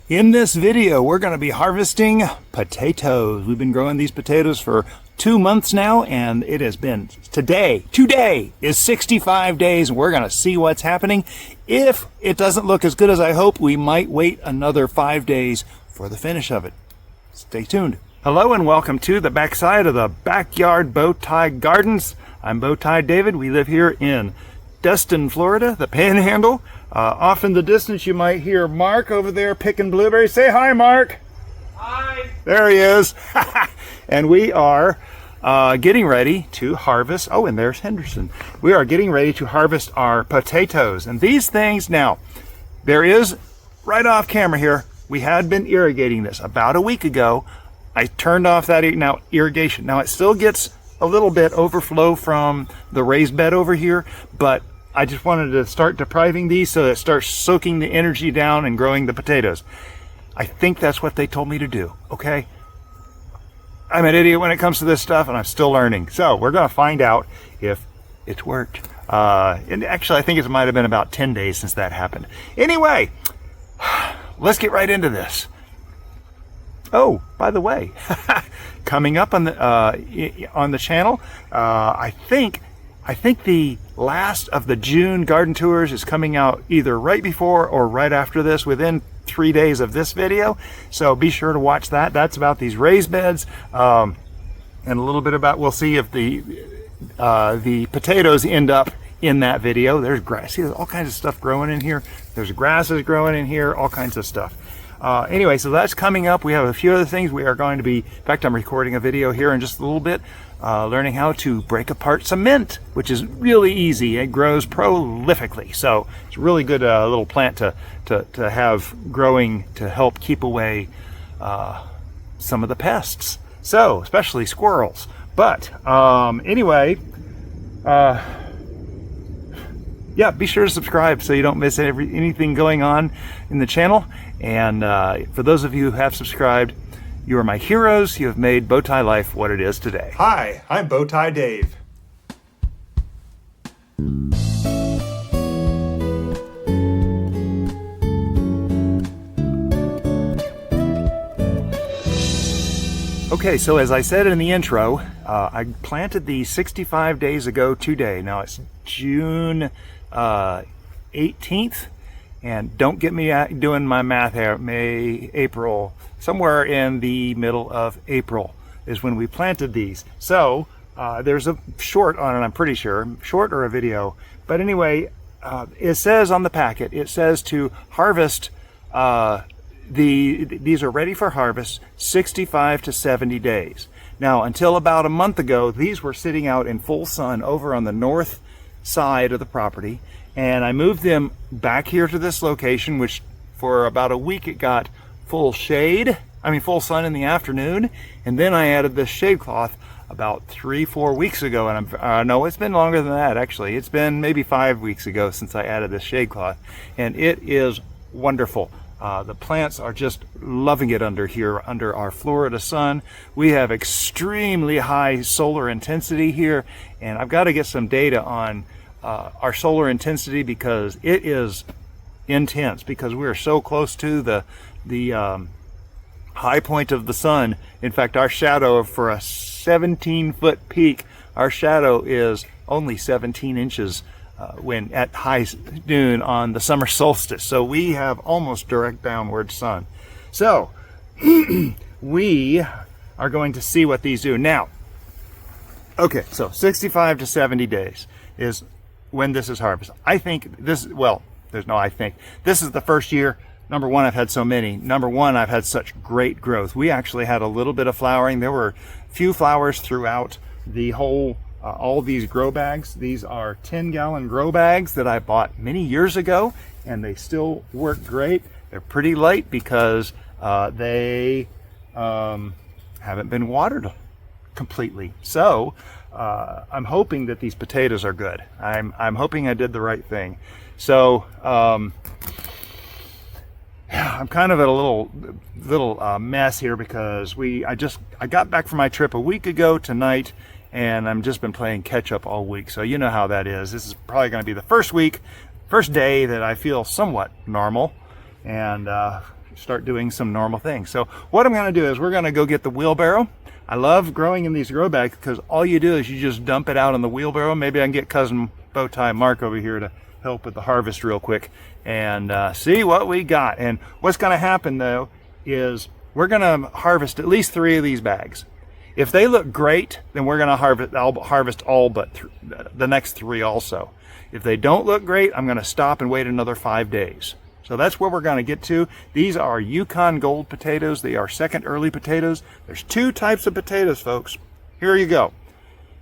In this video, we're going to be harvesting potatoes. We've been growing these potatoes for 2 months now, and it has been today is 65 days, and we're going to see what's happening. If it doesn't look as good as I hope, we might wait another 5 days for the finish of it. Stay tuned. Hello and welcome to the backside of the Backyard Bowtie Gardens. I'm Bowtie David. We live here in Destin, Florida, the Panhandle. Off in the distance, you might hear Mark over there picking blueberries. Say hi, Mark. Hi. There he is. And we are getting ready to harvest. Oh, and there's Henderson. We are getting ready to harvest our potatoes. And these things, now, there is, right off camera here, we had been irrigating this about a week ago. I turned off that irrigation. Now, it still gets a little bit overflow from the raised bed over here, but I just wanted to start depriving these so that it starts soaking the energy down and growing the potatoes. I think that's what they told me to do, okay? I'm an idiot when it comes to this stuff, and I'm still learning. So we're going to find out if it's worked. And actually, I think it might have been about 10 days since that happened. Anyway, let's get right into this. Oh, by the way, coming up on the channel, I think the last of the June garden tours is coming out either right before or right after this, within 3 days of this video. So be sure to watch that. That's about these raised beds, and a little bit about, we'll see if the potatoes end up in that video. There's grass. See, there's all kinds of stuff growing in here. There's grasses growing in here, all kinds of stuff. Anyway, so that's coming up. We have a few other things we are going to be, in fact, I'm recording a video here in just a little bit, learning how to break apart cement, which is really easy. It grows prolifically. So it's a really good little plant to have growing to help keep away some of the pests. So, especially squirrels. But anyway, yeah, be sure to subscribe so you don't miss anything going on in the channel. And for those of you who have subscribed, you are my heroes. You have made Bowtie life what it is today. Hi, I'm Bowtie Dave. Okay, so as I said in the intro, I planted these 65 days ago today. Now it's June 18th. And don't get me doing my math here. May, April, somewhere in the middle of April is when we planted these. So there's a short on it, I'm pretty sure, short or a video. But anyway, it says on the packet, it says to harvest, these are ready for harvest 65 to 70 days. Now, until about a month ago, these were sitting out in full sun over on the north side of the property. And I moved them back here to this location, which for about a week it got full sun in the afternoon. And then I added this shade cloth about 3-4 weeks ago. And no, it's been longer than that, actually. It's been maybe 5 weeks ago since I added this shade cloth. And it is wonderful. The plants are just loving it under here, under our Florida sun. We have extremely high solar intensity here. And I've got to get some data on our solar intensity, because it is intense, because we are so close to the high point of the sun. In fact, our shadow, for a 17-foot peak, our shadow is only 17 inches when at high noon on the summer solstice. So we have almost direct downward sun. So we are going to see what these do now. Okay, so 65 to 70 days is when this is harvested. I think this, well, there's no I think. This is the first year, number one, I've had so many. Number one, I've had such great growth. We actually had a little bit of flowering. There were few flowers throughout the whole, all these grow bags. These are 10-gallon grow bags that I bought many years ago, and they still work great. They're pretty light because they haven't been watered completely. So I'm hoping that these potatoes are good. I'm hoping I did the right thing. So yeah, I'm kind of at a little mess here, because I got back from my trip a week ago tonight, and I've just been playing catch up all week. So you know how that is. This is probably going to be the first day that I feel somewhat normal, and start doing some normal things. So what I'm going to do is we're going to go get the wheelbarrow. I love growing in these grow bags because all you do is you just dump it out on the wheelbarrow. Maybe I can get cousin Bowtie Mark over here to help with the harvest real quick and see what we got. And what's going to happen though is we're going to harvest at least 3 of these bags. If they look great, then we're going to harvest. I'll harvest all but the next 3 also. If they don't look great, I'm going to stop and wait another 5 days. So that's where we're going to get to. These are Yukon Gold potatoes. They are second early potatoes. There's 2 types of potatoes, folks. Here you go.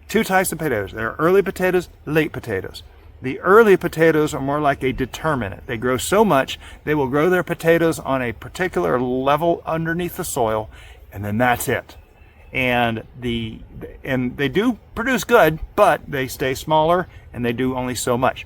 2 types of potatoes. There are early potatoes, late potatoes. The early potatoes are more like a determinate. They grow so much, they will grow their potatoes on a particular level underneath the soil, and then that's it. And they do produce good, but they stay smaller and they do only so much.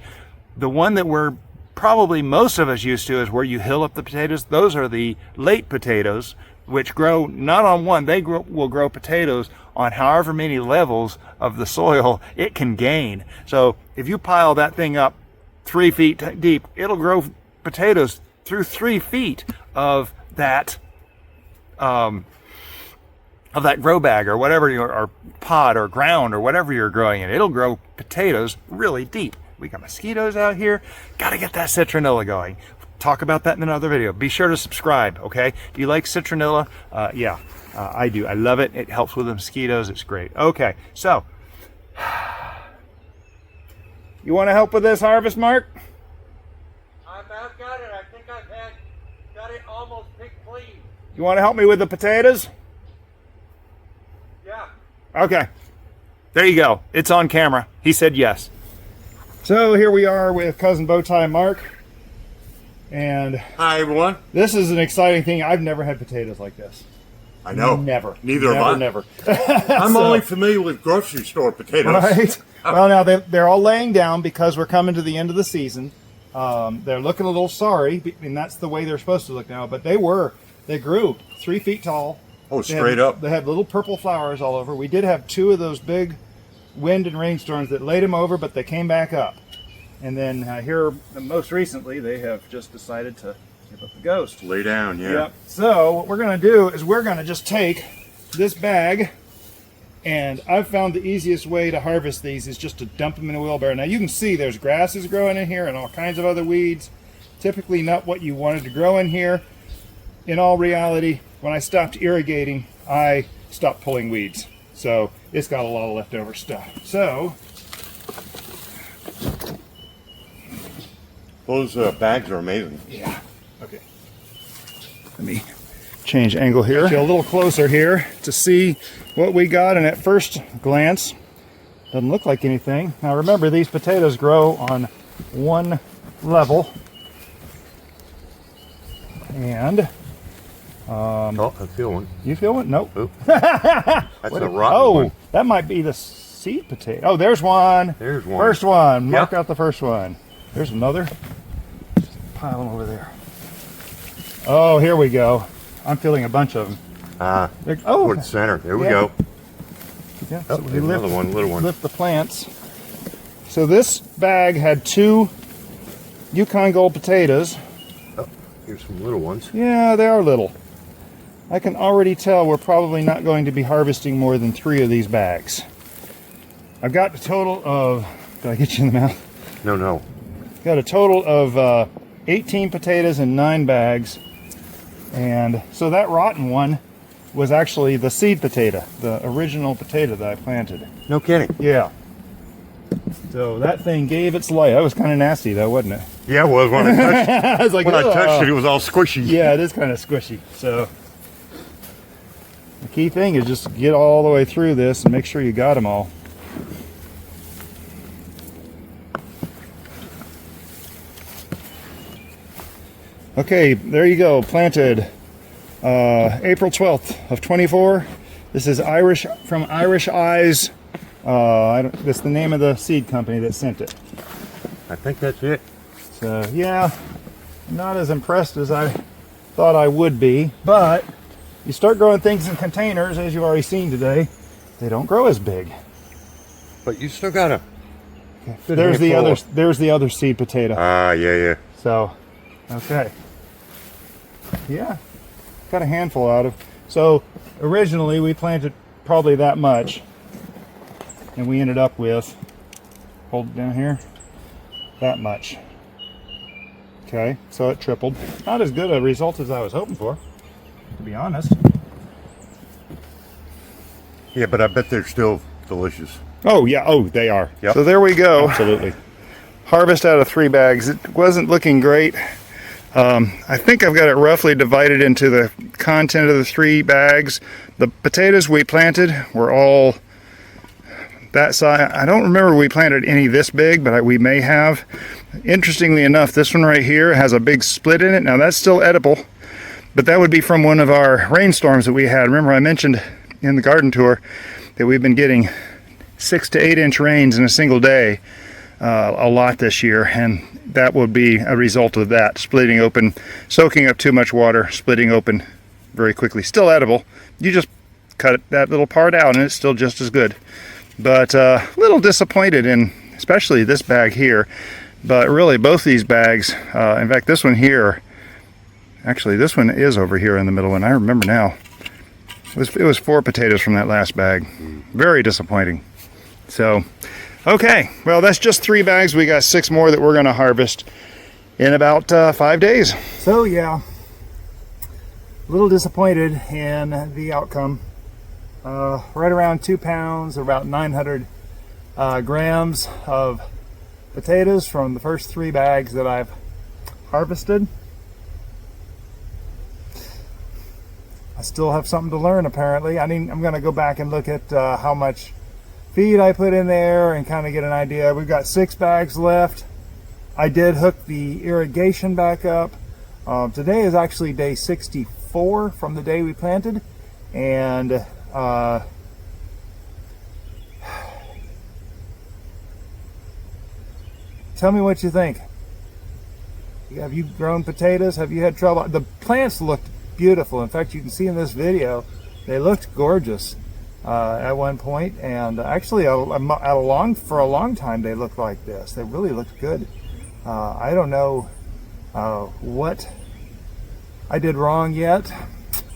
The one that we're probably most of us used to is where you hill up the potatoes. Those are the late potatoes, which grow not on one. They will grow potatoes on however many levels of the soil it can gain. So if you pile that thing up 3 feet deep, it'll grow potatoes through 3 feet of that grow bag or whatever, or pot or ground or whatever you're growing in. It'll grow potatoes really deep. We got mosquitoes out here. Got to get that citronella going. Talk about that in another video. Be sure to subscribe, okay? Do you like citronella? Yeah, I do. I love it. It helps with the mosquitoes. It's great. Okay, so you want to help with this harvest, Mark? I've about got it. I think I've got it almost picked clean. You want to help me with the potatoes? Yeah. Okay. There you go. It's on camera. He said yes. So here we are with cousin Bowtie Mark. And hi everyone. This is an exciting thing. I've never had potatoes like this. I know. Never. Neither have I. Never. I'm only familiar with grocery store potatoes. Right. Well, now they're all laying down because we're coming to the end of the season. They're looking a little sorry, and that's the way they're supposed to look now. But they grew 3 feet tall. Oh, straight up. They had little purple flowers all over. We did have 2 of those big wind and rainstorms that laid them over, but they came back up. And then here, most recently, they have just decided to give up the ghost. Lay down, yeah. Yep. So what we're going to do is we're going to just take this bag, and I've found the easiest way to harvest these is just to dump them in a wheelbarrow. Now you can see there's grasses growing in here and all kinds of other weeds. Typically not what you wanted to grow in here. In all reality, when I stopped irrigating, I stopped pulling weeds. So it's got a lot of leftover stuff. So those bags are amazing. yeah. Okay. Let me change angle here. Get a little closer here to see what we got. And at first glance, doesn't look like anything. Now remember, these potatoes grow on one level. And oh, I feel one. you feel one? Nope. That's a rotten one. That might be the seed potato. Oh, there's one. There's one. First one. Mark Yep. out the first one. There's another. Just pile them over there. Oh, here we go. I'm feeling a bunch of them. Oh, Towards the center. There we Yeah. go. yeah. Oh, So we there's another one, little one. lift the plants. So this bag had 2 Yukon Gold potatoes. Oh, here's some little ones. Yeah, they are little. I can already tell we're probably not going to be harvesting more than 3 of these bags. I've got a total of, did I get you in the mouth? No. Got a total of 18 potatoes in 9 bags. And so that rotten one was actually the seed potato, the original potato that I planted. No kidding. Yeah. So that thing gave its life. That was kind of nasty though, wasn't it? Yeah, it was when I touched I was like, when I "Ugh." touched it. It was all squishy. Yeah, it is kind of squishy. So the key thing is just get all the way through this and make sure you got them all. Okay, there you go, planted April 12th of 24. This is from Irish Eyes. That's the name of the seed company that sent it. I think that's it. So yeah, not as impressed as I thought I would be, but you start growing things in containers, as you've already seen today, they don't grow as big. But you still got a. There's the other seed potato. Ah, yeah. So, okay. Yeah, got a handful out of. So originally we planted probably that much, and we ended up with, hold it down here, that much. Okay, so it tripled. Not as good a result as I was hoping for, to be honest. Yeah, but I bet they're still delicious. Oh yeah, oh they are. Yep. So there we go. Absolutely. Harvest out of 3 bags. It wasn't looking great. I think I've got it roughly divided into the content of the 3 bags. The potatoes we planted were all that size. I don't remember we planted any this big, but we may have. Interestingly enough, this one right here has a big split in it. Now that's still edible, but that would be from one of our rainstorms that we had. Remember I mentioned in the garden tour that we've been getting 6 to 8 inch rains in a single day a lot this year, and that would be a result of that splitting open, soaking up too much water, splitting open very quickly. Still edible. You just cut that little part out and it's still just as good. But a little disappointed in especially this bag here, but really both these bags, in fact this one here, actually this one is over here in the middle, and I remember now it was 4 potatoes from that last bag. Very disappointing. So okay, well that's just 3 bags. We got 6 more that we're going to harvest in about 5 days. So yeah, a little disappointed in the outcome. Right around 2 pounds, or about 900 grams of potatoes from the first 3 bags that I've harvested. I still have something to learn apparently. I'm going to go back and look at how much feed I put in there and kind of get an idea. We've got 6 bags left. I did hook the irrigation back up. Today is actually day 64 from the day we planted, and tell me what you think. Have you grown potatoes? Have you had trouble? The plants looked beautiful. In fact, you can see in this video they looked gorgeous at one point, and actually for a long time they looked like this. They really looked good. I don't know what I did wrong yet.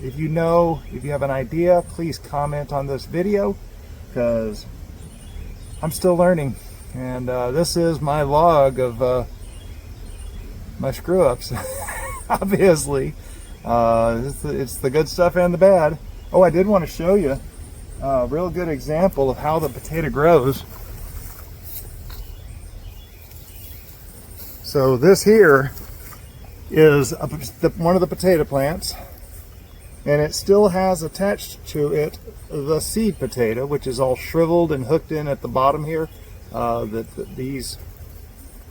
If you know, if you have an idea, please comment on this video, because I'm still learning, and this is my log of my screw-ups. Obviously, it's the good stuff and the bad. Oh, I did want to show you a real good example of how the potato grows. So this here is one of the potato plants, and it still has attached to it the seed potato, which is all shriveled and hooked in at the bottom here. These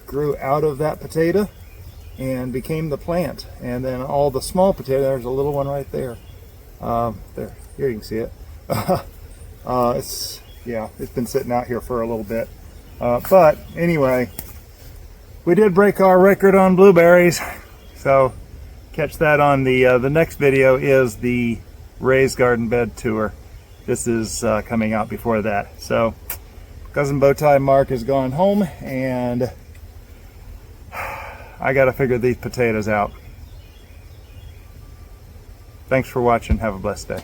grew out of that potato and became the plant, and then all the small potato, there's a little one right there. Here you can see it. It's been sitting out here for a little bit, but anyway, we did break our record on blueberries, so catch that on the next video. Is the raised garden bed tour. This is coming out before that. So cousin Bowtie Mark has gone home, and I gotta figure these potatoes out. Thanks for watching. Have a blessed day.